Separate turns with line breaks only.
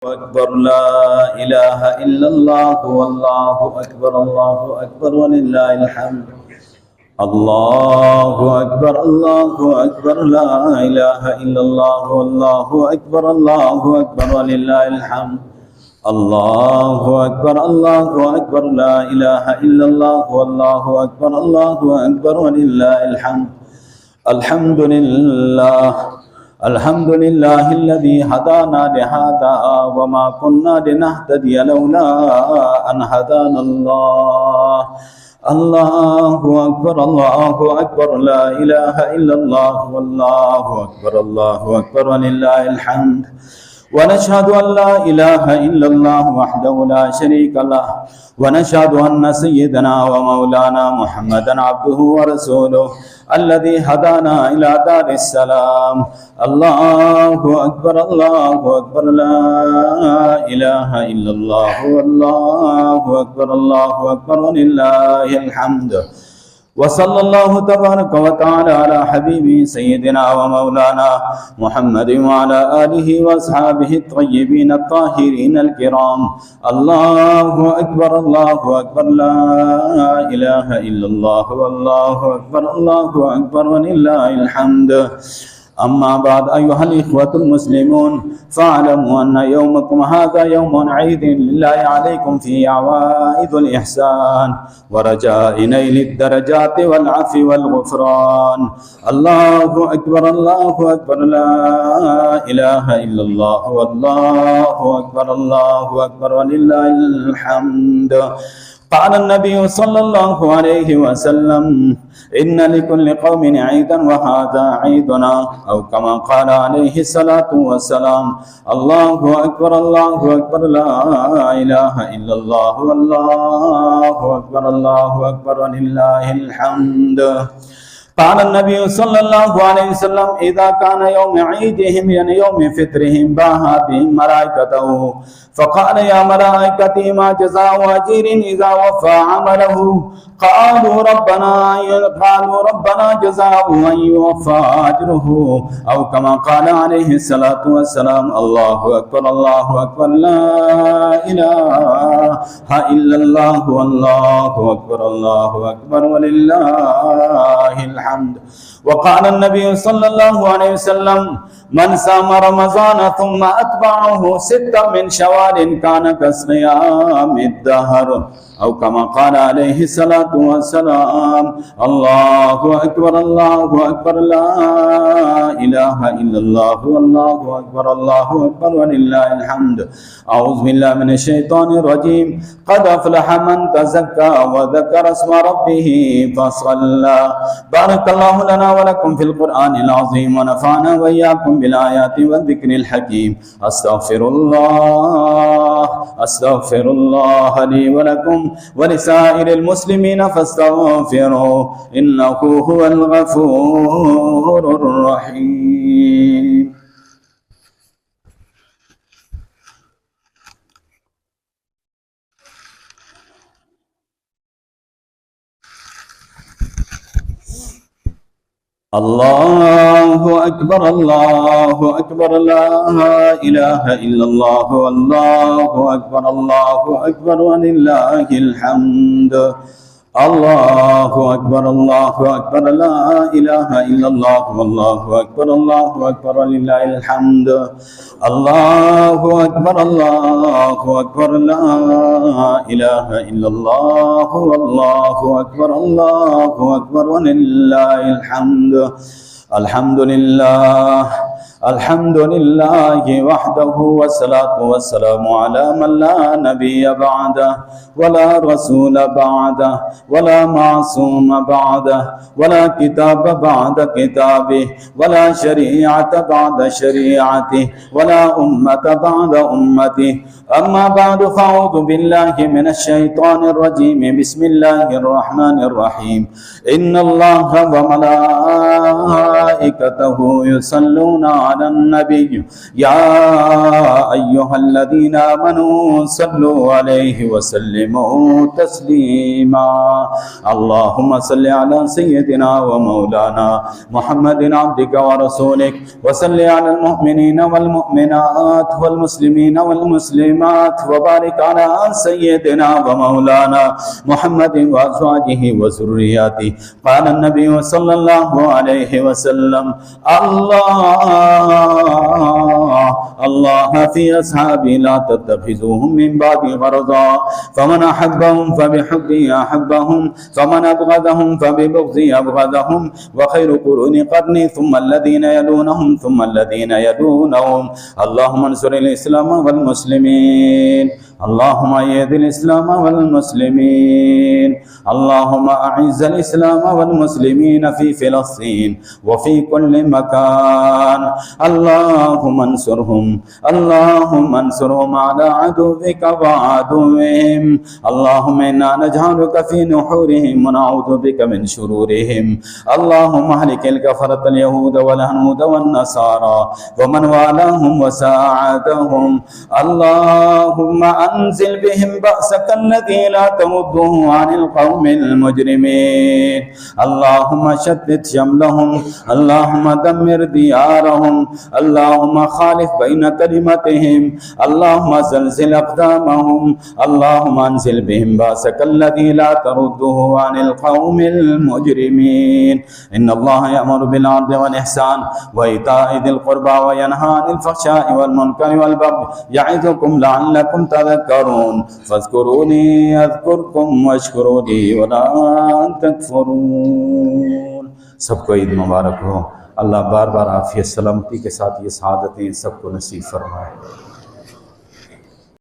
أكبر لا إله إلا الله والله أكبر ولله الحمد الله أكبر لا إله إلا الله والله أكبر ولله الحمد الله أكبر لا إله إلا الله والله أكبر ولله الحمد الحمد لله الذي هدانا لهذا وما كنا لنهتدي لولا أن هدانا الله الله أكبر لا إله إلا الله والله أكبر ولله الحمد ونشهد أن لا إله إلا الله وحده لا شريك له ونشهد أن سيدنا ومولانا محمدا عبده ورسوله الذي هدانا إلى دار السلام الله أكبر لا إله إلا الله والله أكبر ولله الحمد وصلى الله تبارك وتعالى على حبيبه سيدنا ومولانا محمد وعلى آله وأصحابه الطيبين الطاهرين الكرام الله أكبر لا إله إلا الله والله أكبر ولله الحمد أما بعد أيها الإخوة المسلمون فاعلموا أن يومكم هذا يوم عيد لله عليكم فيه عوائد الإحسان ورجاء نيل الدرجات والعفو والغفران الله أكبر لا إله إلا الله والله أكبر ولله الحمد قال النبي صلى الله عليه وسلم إن لكل قوم عيدا وهذا عيدنا أو كما قال عليه الصلاة والسلام الله أكبر لا إله إلا الله والله أكبر ولله الحمد قال النبي صلى الله عليه وسلم إذا كان يوم عيدهم يعني يوم فطرهم باها بهم ملائكته فقال يا ملائكتي ما جزاء أجير إذا وفى عمله قالوا ربنا جزاء أن يوفى أجره أو كما قال عليه الصلاة والسلام الله أكبر لا إله إلا الله والله أكبر ولله الحمد وقال النبي صلى الله عليه وسلم من صام رمضان ثم أتبعه ستا من شوال كان كصيام الدهر أو كما قال عليه الصلاة والسلام الله أكبر لا إله إلا الله والله أكبر ولله الحمد أعوذ بالله من الشيطان الرجيم قد أفلح من تزكى وذكر اسم ربه فصلى بارك الله لنا ولكم في القرآن العظيم ونفعنا وإياكم بالآيات والذكر الحكيم أستغفر الله لي ولكم ولسائر المسلمين فاستغفروه إنه هو الغفور الرحيم الله أكبر لا إله إلا الله والله أكبر ولله الحمد الله أكبر لا إله إلا الله والله أكبر ولله الحمد الله أكبر لا إله إلا الله والله أكبر ولله الحمد الحمد لله وحده والصلاة والسلام على من لا نبي بعده ولا رسول بعده ولا معصوم بعده ولا كتاب بعد كتابه ولا شريعة بعد شريعته ولا أمة بعد أمته أما بعد فأعوذ بالله من الشيطان الرجيم بسم الله الرحمن الرحيم إن الله وملائكته يصلون على النبي يا أيها الذين آمنوا صلوا عليه وسلموا تسليما اللهم صل على سيدنا ومولانا محمد عبدك ورسولك وصل على المؤمنين والمؤمنات والمسلمين والمسلمات وبارك على سيدنا ومولانا محمد وأزواجه وذرياته قال النبي صلى الله عليه وسلم الله في أصحابي لا تتخذوهم من بعدي غرضا فمن أحبهم فبحبي أحبهم فمن أبغضهم فببغضي أبغضهم وخير قرون قرني ثم الذين يلونهم ثم الذين يلونهم اللهم انصر الإسلام والمسلمين اللهم أيد الإسلام والمسلمين اللهم أعز الإسلام والمسلمين في فلسطين وفي كل مكان اللهم انصرهم على عدوك وعدوهم اللهم إنا نجعلك في نحورهم ونعوذ بك من شرورهم اللهم اهلك الكفرة اليهود والهنود والنصارى ومن والاهم وساعدهم اللهم أنزل بهم بأسك الذي لا ترده عن القوم المجرمين اللهم شتت شملهم اللهم دمر ديارهم اللهم خالف بين كلمتهم اللهم زلزل أقدامهم اللهم أنزل بهم بأسك الذي لا ترده عن القوم المجرمين إن الله يأمر بالعدل والإحسان وإيتاء ذي القربى وينهى عن الفحشاء والمنكر والبغي يعظكم لعلكم تذكرون فاذكروني أذكركم واشكروا لي ولا تكفرون सबको ईद मुबारक हो अल्लाह बार बार आफियत सलामती के साथ ये सआदतें सबको नसीब फरमाए।